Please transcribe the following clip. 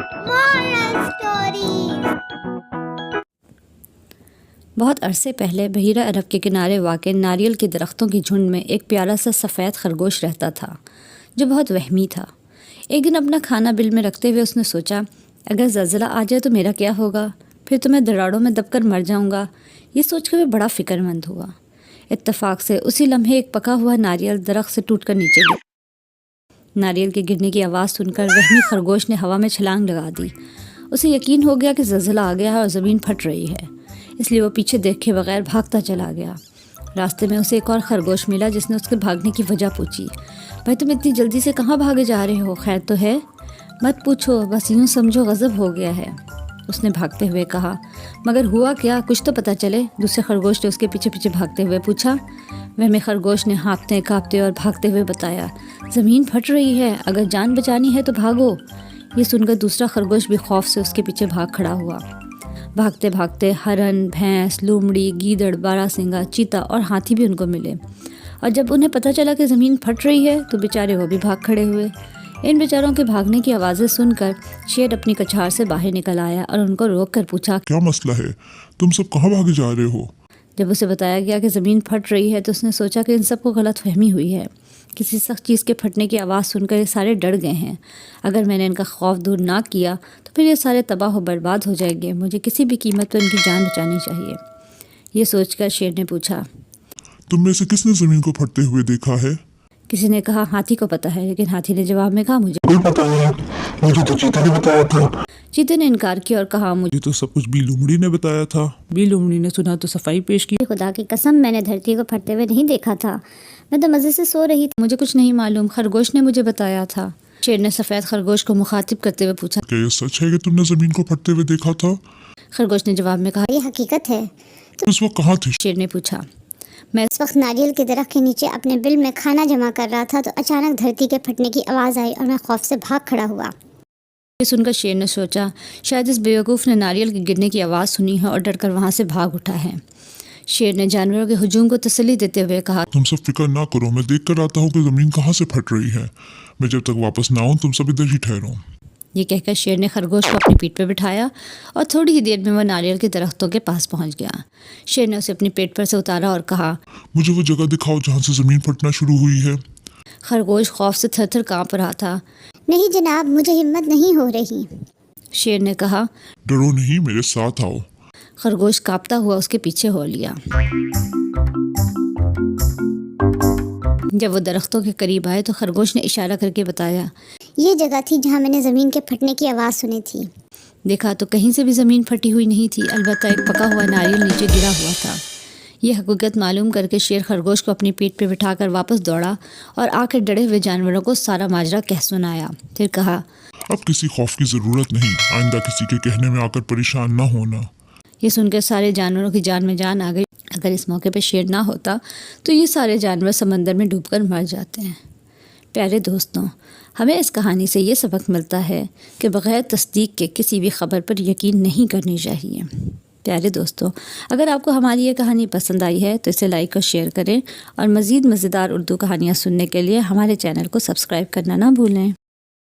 Moral Stories. بہت عرصے پہلے بحیرہ عرب کے کنارے واقع ناریل کے درختوں کی جھنڈ میں ایک پیارا سا سفید خرگوش رہتا تھا جو بہت وہمی تھا۔ ایک دن اپنا کھانا بل میں رکھتے ہوئے اس نے سوچا، اگر زلزلہ آ جائے تو میرا کیا ہوگا؟ پھر تو میں دراڑوں میں دب کر مر جاؤں گا۔ یہ سوچ کر وہ بڑا فکر مند ہوا۔ اتفاق سے اسی لمحے ایک پکا ہوا ناریل درخت سے ٹوٹ کر نیچے گر۔ ناریل کے گرنے کی آواز سن کر وہمی خرگوش نے ہوا میں چھلانگ لگا دی۔ اسے یقین ہو گیا کہ زلزلہ آ گیا ہے اور زمین پھٹ رہی ہے، اس لیے وہ پیچھے دیکھے بغیر بھاگتا چلا گیا۔ راستے میں اسے ایک اور خرگوش ملا جس نے اس کے بھاگنے کی وجہ پوچھی۔ بھائی تم اتنی جلدی سے کہاں بھاگے جا رہے ہو؟ خیر تو ہے؟ مت پوچھو، بس یوں سمجھو غضب ہو گیا ہے، اس نے بھاگتے ہوئے کہا۔ مگر ہوا کیا؟ کچھ تو پتہ چلے، دوسرے خرگوش نے اس کے پیچھے پیچھے بھاگتے ہوئے پوچھا۔ وہمی خرگوش نے ہانپتے کانپتے اور بھاگتے ہوئے بتایا، زمین پھٹ رہی ہے، اگر جان بچانی ہے تو بھاگو۔ یہ سن کر دوسرا خرگوش بھی خوف سے اس کے پیچھے بھاگ کھڑا ہوا۔ بھاگتے بھاگتے ہرن، بھینس، لومڑی، گیدڑ، باراسنگا، چیتا اور ہاتھی بھی ان کو ملے، اور جب انہیں پتہ چلا کہ زمین پھٹ رہی ہے تو بیچارے وہ بھی بھاگ کھڑے ہوئے۔ ان بیچاروں کے بھاگنے کی آوازیں سن کر شیر اپنی کچھار سے باہر نکل آیا اور ان کو روک کر پوچھا، کیا مسئلہ ہے؟ تم سب کہاں بھاگے جا رہے ہو؟ جب اسے بتایا گیا کہ زمین پھٹ رہی ہے تو اس نے سوچا کہ ان سب کو غلط فہمی ہوئی ہے۔ کسی سخت چیز کے پھٹنے کی آواز سن کر یہ سارے ڈر گئے ہیں۔ اگر میں نے ان کا خوف دور نہ کیا تو پھر یہ سارے تباہ و برباد ہو جائیں گے۔ مجھے کسی بھی قیمت پر ان کی جان بچانی چاہیے۔ یہ سوچ کر شیر نے پوچھا، تم میں سے کس نے زمین کو پھٹتے ہوئے دیکھا ہے؟ کسی نے کہا، ہاتھی کو پتہ ہے، لیکن ہاتھی نے جواب میں کہا، مجھے کوئی پتہ نہیں، مجھے تو چیتے نے بتایا تھا۔ چیتے نے انکار کیا اور کہا، مجھے یہ تو سب کچھ بی لومڑی نے بتایا تھا۔ بھی لومڑی نے سنا تو صفائی پیش کی، خدا کی قسم، میں نے دھرتی کو پھٹتے ہوئے نہیں دیکھا تھا، میں تو مزے سے سو رہی تھی۔ مجھے کچھ نہیں معلوم، خرگوش نے مجھے بتایا تھا۔ شیر نے سفید خرگوش کو مخاطب کرتے ہوئے پوچھا، کیا یہ سچ ہے کہ تم نے زمین کو پھٹتے ہوئے دیکھا تھا؟ خرگوش نے جواب میں کہا، یہ حقیقت ہے۔ تم اس وقت کہاں تھی؟ شیر نے پوچھا، میں اس وقت ناریل کے درخت کے نیچے اپنے بل میں کھانا جمع کر رہا تھا تو اچانک دھرتی کے پھٹنے کی آواز آئی اور میں خوف سے بھاگ کھڑا ہوا۔ یہ سن کر شیر نے سوچا، شاید اس بیوقوف نے ناریل کے گرنے کی آواز سنی ہے اور ڈر کر وہاں سے بھاگ اٹھا ہے۔ شیر نے جانوروں کے ہجوم کو تسلی دیتے ہوئے کہا، تم سب فکر نہ کرو، میں دیکھ کر آتا ہوں کہ زمین کہاں سے پھٹ رہی ہے۔ میں جب تک واپس نہ آؤں تم سب ادھر ہی ٹھہرو۔ یہ کہہ کر شیر نے خرگوش کو اپنی پیٹھ پہ بٹھایا اور تھوڑی ہی دیر میں وہ ناریل کے درختوں کے پاس پہنچ گیا۔ شیر نے اسے اپنی پیٹھ پر سے اتارا اور کہا، مجھے وہ جگہ دکھاؤ جہاں سے زمین پھٹنا شروع ہوئی ہے۔ خرگوش خوف سے تھر تھر کانپ رہا تھا۔ نہیں جناب، مجھے ہمت نہیں ہو رہی۔ شیر نے کہا، ڈرو نہیں، میرے ساتھ آؤ۔ خرگوش کانپتا ہوا اس کے پیچھے ہو لیا۔ جب وہ درختوں کے قریب آئے تو خرگوش نے اشارہ کر کے بتایا، یہ جگہ تھی جہاں میں نے زمین کے پھٹنے کی آواز سنی تھی۔ دیکھا تو کہیں سے بھی زمین پھٹی ہوئی نہیں تھی، البتہ ایک پکا ہوا ناریل نیچے گرا ہوا تھا۔ یہ حقیقت معلوم کر کے شیر خرگوش کو اپنی پیٹھ پہ بٹھا کر واپس دوڑا اور آ کر ڈرے ہوئے جانوروں کو سارا ماجرا کہہ سنایا۔ پھر کہا، اب کسی خوف کی ضرورت نہیں، آئندہ کسی کے کہنے میں آ کر پریشان نہ ہونا۔ یہ سن کر سارے جانوروں کی جان میں جان آ گئی۔ اگر اس موقع پہ شیر نہ ہوتا تو یہ سارے جانور سمندر میں ڈوب کر مر جاتے ہیں۔ پیارے دوستوں، ہمیں اس کہانی سے یہ سبق ملتا ہے کہ بغیر تصدیق کے کسی بھی خبر پر یقین نہیں کرنی چاہیے۔ پیارے دوستوں، اگر آپ کو ہماری یہ کہانی پسند آئی ہے تو اسے لائک اور شیئر کریں، اور مزید مزیدار اردو کہانیاں سننے کے لیے ہمارے چینل کو سبسکرائب کرنا نہ بھولیں۔